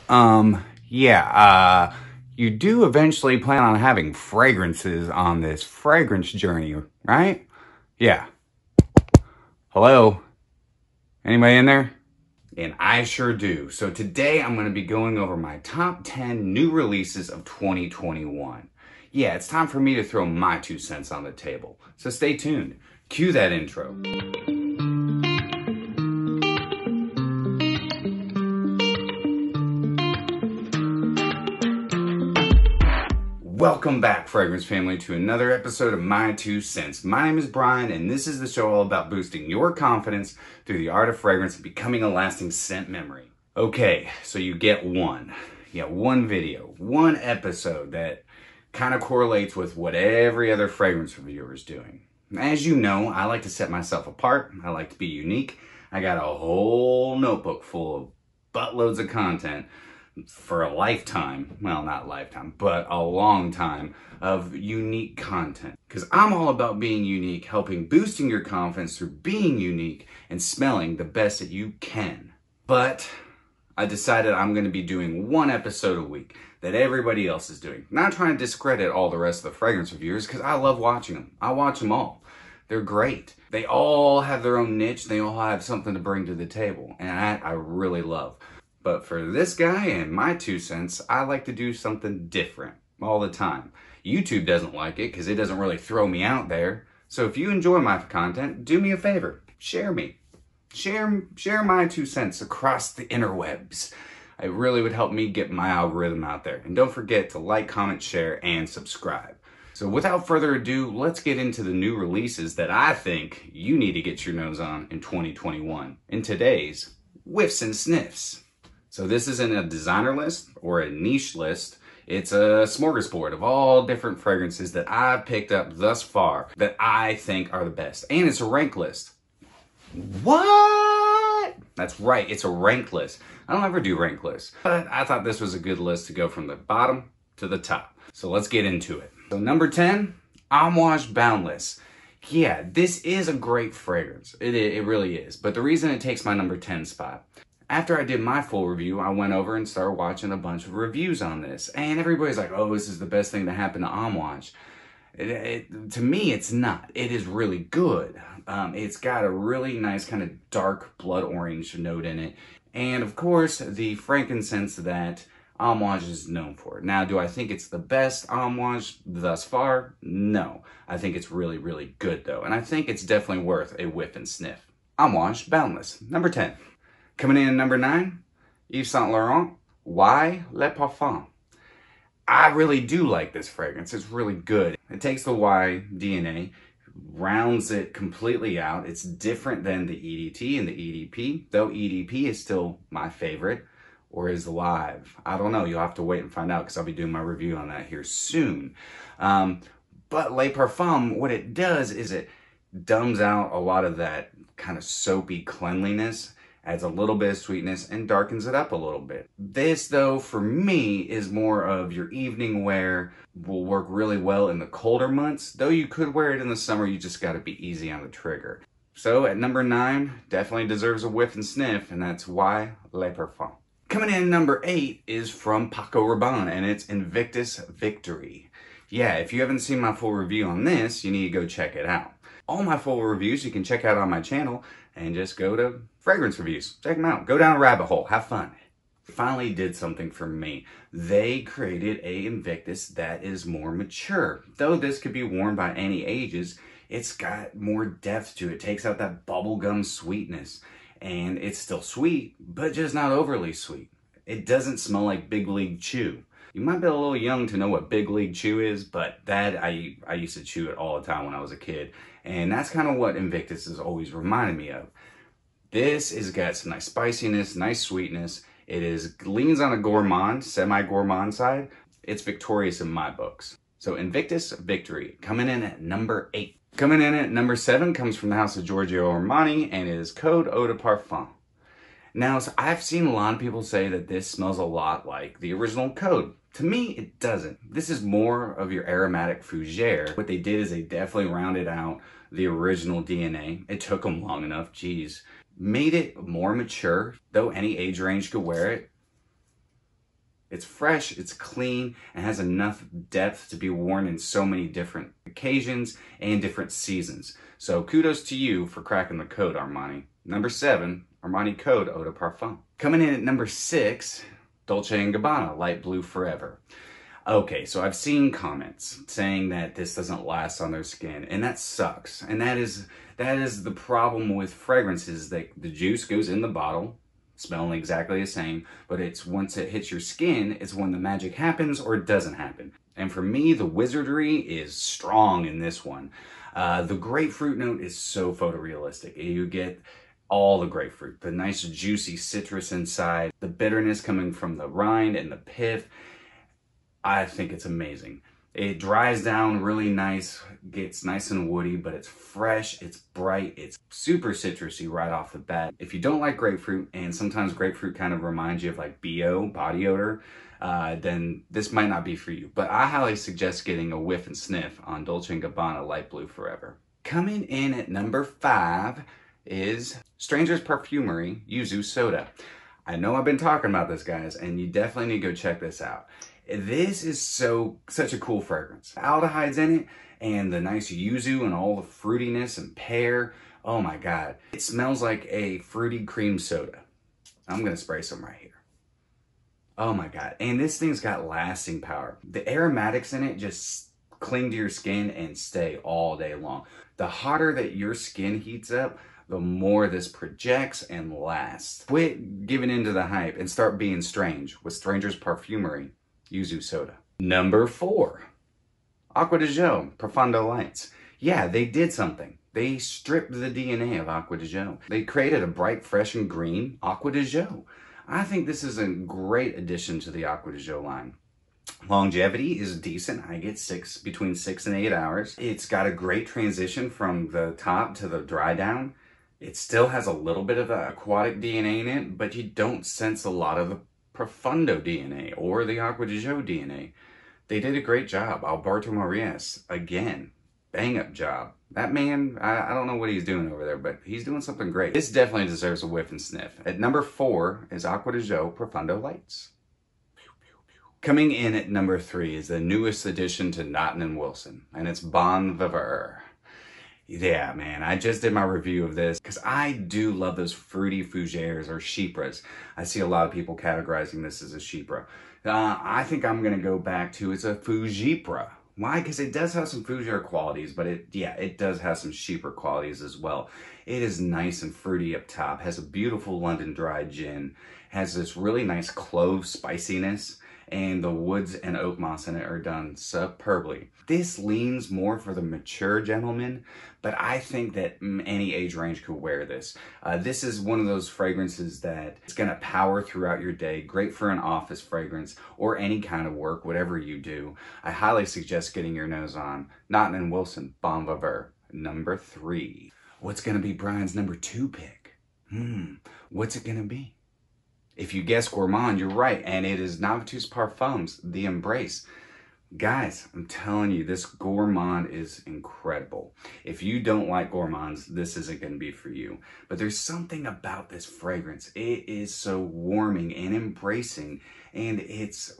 You do eventually plan on having fragrances on this fragrance journey, right? Yeah. Hello? Anybody in there? And I sure do. So today I'm going to be going over my top 10 new releases of 2021. Yeah, it's time for me to throw my 2 cents on the table. So stay tuned. Cue that intro. Welcome back, Fragrance Family, to another episode of My 2 Cents. My name is Brian, and this is the show all about boosting your confidence through the art of fragrance and becoming a lasting scent memory. Okay, so you get one video, one episode that kind of correlates with what every other fragrance reviewer is doing. As you know, I like to set myself apart. I like to be unique. I got a whole notebook full of buttloads of content for a lifetime, well, not lifetime, but a long time of unique content. Because I'm all about being unique, helping boosting your confidence through being unique and smelling the best that you can. But I decided I'm going to be doing one episode a week that everybody else is doing. Not trying to discredit all the rest of the fragrance reviewers, because I love watching them. I watch them all. They're great. They all have their own niche. They all have something to bring to the table. And that I really love. But for this guy and my 2 cents, I like to do something different all the time. YouTube doesn't like it because it doesn't really throw me out there. So if you enjoy my content, do me a favor. Share me. Share my 2 cents across the interwebs. It really would help me get my algorithm out there. And don't forget to like, comment, share, and subscribe. So without further ado, let's get into the new releases that I think you need to get your nose on in 2021. In today's Whiffs and Sniffs. So this isn't a designer list or a niche list. It's a smorgasbord of all different fragrances that I've picked up thus far that I think are the best. And it's a rank list. What? That's right, it's a rank list. I don't ever do rank lists, but I thought this was a good list to go from the bottom to the top. So let's get into it. So number 10, Amouage Boundless. Yeah, this is a great fragrance. It really is. But the reason it takes my number 10 spot, after I did my full review, I went over and started watching a bunch of reviews on this. And everybody's like, oh, this is the best thing to happen to Amouage. To me, it's not. It is really good. It's got a really nice kind of dark blood orange note in it. And of course, the frankincense that Amouage is known for. Now, do I think it's the best Amouage thus far? No. I think it's really, really good though. And I think it's definitely worth a whiff and sniff. Amouage Boundless, number 10. Coming in at number 9, Yves Saint Laurent, Y Le Parfum. I really do like this fragrance. It's really good. It takes the Y DNA, rounds it completely out. It's different than the EDT and the EDP, though EDP is still my favorite, or is live. I don't know. You'll have to wait and find out because I'll be doing my review on that here soon. But Le Parfum, what it does is it dumbs out a lot of that kind of soapy cleanliness, adds a little bit of sweetness, and darkens it up a little bit. This, though, for me, is more of your evening wear, will work really well in the colder months. Though you could wear it in the summer, you just gotta be easy on the trigger. So at number 9, definitely deserves a whiff and sniff, and that's Y Le Parfum. Coming in at number 8 is from Paco Rabanne, and it's Invictus Victory. Yeah, if you haven't seen my full review on this, you need to go check it out. All my full reviews you can check out on my channel, and just go to fragrance reviews. Check them out. Go down a rabbit hole. Have fun. Finally did something for me. They created a Invictus that is more mature. Though this could be worn by any ages, it's got more depth to it. It takes out that bubblegum sweetness. And it's still sweet, but just not overly sweet. It doesn't smell like Big League Chew. You might be a little young to know what Big League Chew is, but that I used to chew it all the time when I was a kid. And that's kind of what Invictus has always reminded me of. This has got some nice spiciness, nice sweetness. It leans on a gourmand, semi-gourmand side. It's victorious in my books. So Invictus Victory, coming in at number 8. Coming in at number 7 comes from the house of Giorgio Armani and is Code Eau de Parfum. Now, so I've seen a lot of people say that this smells a lot like the original Code. To me, it doesn't. This is more of your aromatic fougere. What they did is they definitely rounded out the original DNA. It took them long enough, geez. Made it more mature, though any age range could wear it. It's fresh, it's clean, and has enough depth to be worn in so many different occasions and different seasons. So kudos to you for cracking the code, Armani. Number 7, Armani Code Eau de Parfum. Coming in at number 6, Dolce & Gabbana Light Blue Forever. Okay, so I've seen comments saying that this doesn't last on their skin, and that sucks. And that is the problem with fragrances, that the juice goes in the bottle, smelling exactly the same, but it's once it hits your skin, it's when the magic happens or it doesn't happen. And for me, the wizardry is strong in this one. The grapefruit note is so photorealistic. You get all the grapefruit, the nice juicy citrus inside, the bitterness coming from the rind and the pith. I think it's amazing. It dries down really nice, gets nice and woody, but it's fresh, it's bright, it's super citrusy right off the bat. If you don't like grapefruit, and sometimes grapefruit kind of reminds you of like BO, body odor, then this might not be for you. But I highly suggest getting a whiff and sniff on Dolce & Gabbana Light Blue Forever. Coming in at number 5 is Stranger's Perfumery Yuzu Soda. I know I've been talking about this, guys, and you definitely need to go check this out. This is such a cool fragrance. Aldehydes in it, and the nice yuzu and all the fruitiness and pear. Oh my God. It smells like a fruity cream soda. I'm gonna spray some right here. Oh my God. And this thing's got lasting power. The aromatics in it just cling to your skin and stay all day long. The hotter that your skin heats up, the more this projects and lasts. Quit giving into the hype and start being strange with Stranger's Perfumery Yuzu Soda. Number 4, Acqua Dejo Profondo Lights. Yeah, they did something. They stripped the DNA of Acqua Dejo. They created a bright, fresh, and green Acqua Dejo. I think this is a great addition to the Acqua Dejo line. Longevity is decent. I get between 6 and 8 hours. It's got a great transition from the top to the dry down. It still has a little bit of the aquatic DNA in it, but you don't sense a lot of the Profondo DNA or the Acqua Dejo DNA. They did a great job. Alberto Marias, again, bang up job. That man, I don't know what he's doing over there, but he's doing something great. This definitely deserves a whiff and sniff. At number 4 is Acqua Dejo Profondo Lights. Coming in at number 3 is the newest addition to Naughton & Wilson, and it's Vivre. Yeah, man, I just did my review of this because I do love those fruity fougères or chypres. I see a lot of people categorizing this as a chypre. I think I'm going to go back to it's a fougipre. Why? Because it does have some fougère qualities, but it does have some chypre qualities as well. It is nice and fruity up top, has a beautiful London dry gin, has this really nice clove spiciness, and the woods and oak moss in it are done superbly. This leans more for the mature gentleman, but I think that any age range could wear this. This is one of those fragrances that it's gonna power throughout your day, great for an office fragrance or any kind of work, whatever you do. I highly suggest getting your nose on Naughton & Wilson Viveur, number 3. What's gonna be Brian's number 2 pick? What's it gonna be? If you guess gourmand, you're right, and it is Navitus Parfums, The Embrace. Guys, I'm telling you, this gourmand is incredible. If you don't like gourmands, this isn't going to be for you. But there's something about this fragrance. It is so warming and embracing, and it's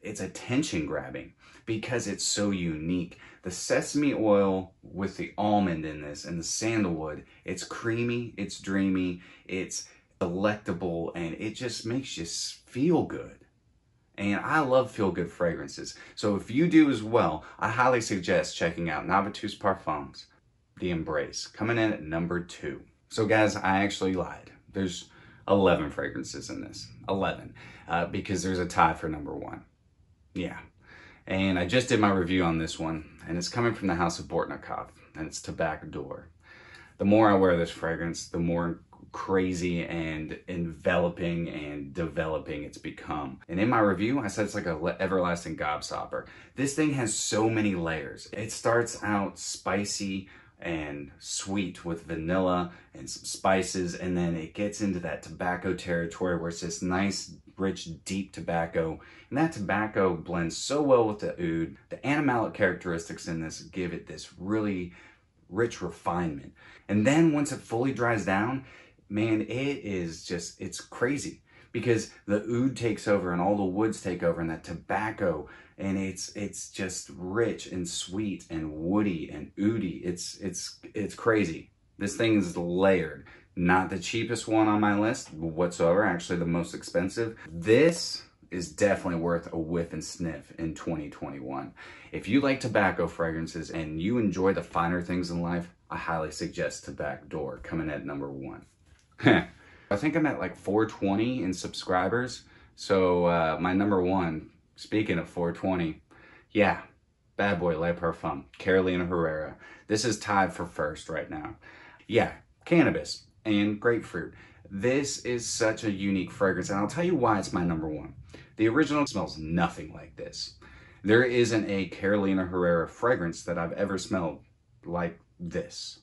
attention grabbing because it's so unique. The sesame oil with the almond in this and the sandalwood, it's creamy, it's dreamy, it's delectable, and it just makes you feel good. And I love feel-good fragrances. So if you do as well, I highly suggest checking out Navitus Parfums, The Embrace, coming in at number 2. So guys, I actually lied. There's 11 fragrances in this. 11. Because there's a tie for number 1. Yeah. And I just did my review on this one, and it's coming from the house of Bortnikoff, and it's Tabac Dore. The more I wear this fragrance, the more crazy and enveloping and developing it's become. And in my review, I said it's like a everlasting gobstopper. This thing has so many layers. It starts out spicy and sweet with vanilla and some spices, and then it gets into that tobacco territory where it's this nice, rich, deep tobacco. And that tobacco blends so well with the oud. The animalic characteristics in this give it this really rich refinement. And then once it fully dries down, man, it is just, it's crazy because the oud takes over and all the woods take over and that tobacco, and it's just rich and sweet and woody and oudy. It's crazy. This thing is layered. Not the cheapest one on my list whatsoever, actually the most expensive. This is definitely worth a whiff and sniff in 2021. If you like tobacco fragrances and you enjoy the finer things in life, I highly suggest Tabac Dore, coming at number 1. I think I'm at like 420 in subscribers. So my number 1, speaking of 420, yeah, Bad Boy Le Parfum, Carolina Herrera. This is tied for first right now. Yeah, cannabis and grapefruit. This is such a unique fragrance, and I'll tell you why it's my number 1. The original smells nothing like this. There isn't a Carolina Herrera fragrance that I've ever smelled like this.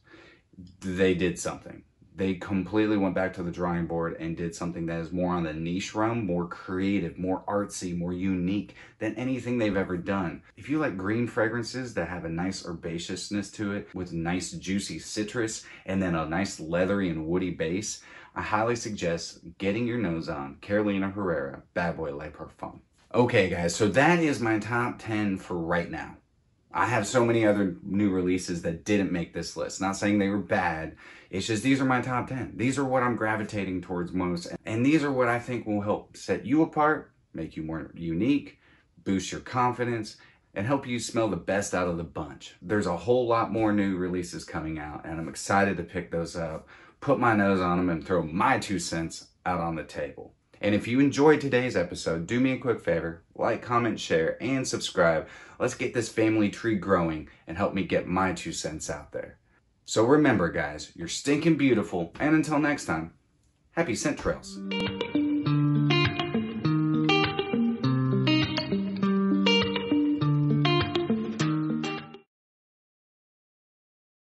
They did something. They completely went back to the drawing board and did something that is more on the niche realm, more creative, more artsy, more unique than anything they've ever done. If you like green fragrances that have a nice herbaceousness to it with nice juicy citrus and then a nice leathery and woody base, I highly suggest getting your nose on Carolina Herrera Bad Boy Le Parfum. Okay guys, so that is my top 10 for right now. I have so many other new releases that didn't make this list. Not saying they were bad. It's just these are my top 10. These are what I'm gravitating towards most. And these are what I think will help set you apart, make you more unique, boost your confidence, and help you smell the best out of the bunch. There's a whole lot more new releases coming out, and I'm excited to pick those up, put my nose on them, and throw my 2 cents out on the table. And if you enjoyed today's episode, do me a quick favor, like, comment, share, and subscribe. Let's get this family tree growing and help me get my 2 cents out there. So remember guys, you're stinking beautiful, and until next time, happy scent trails.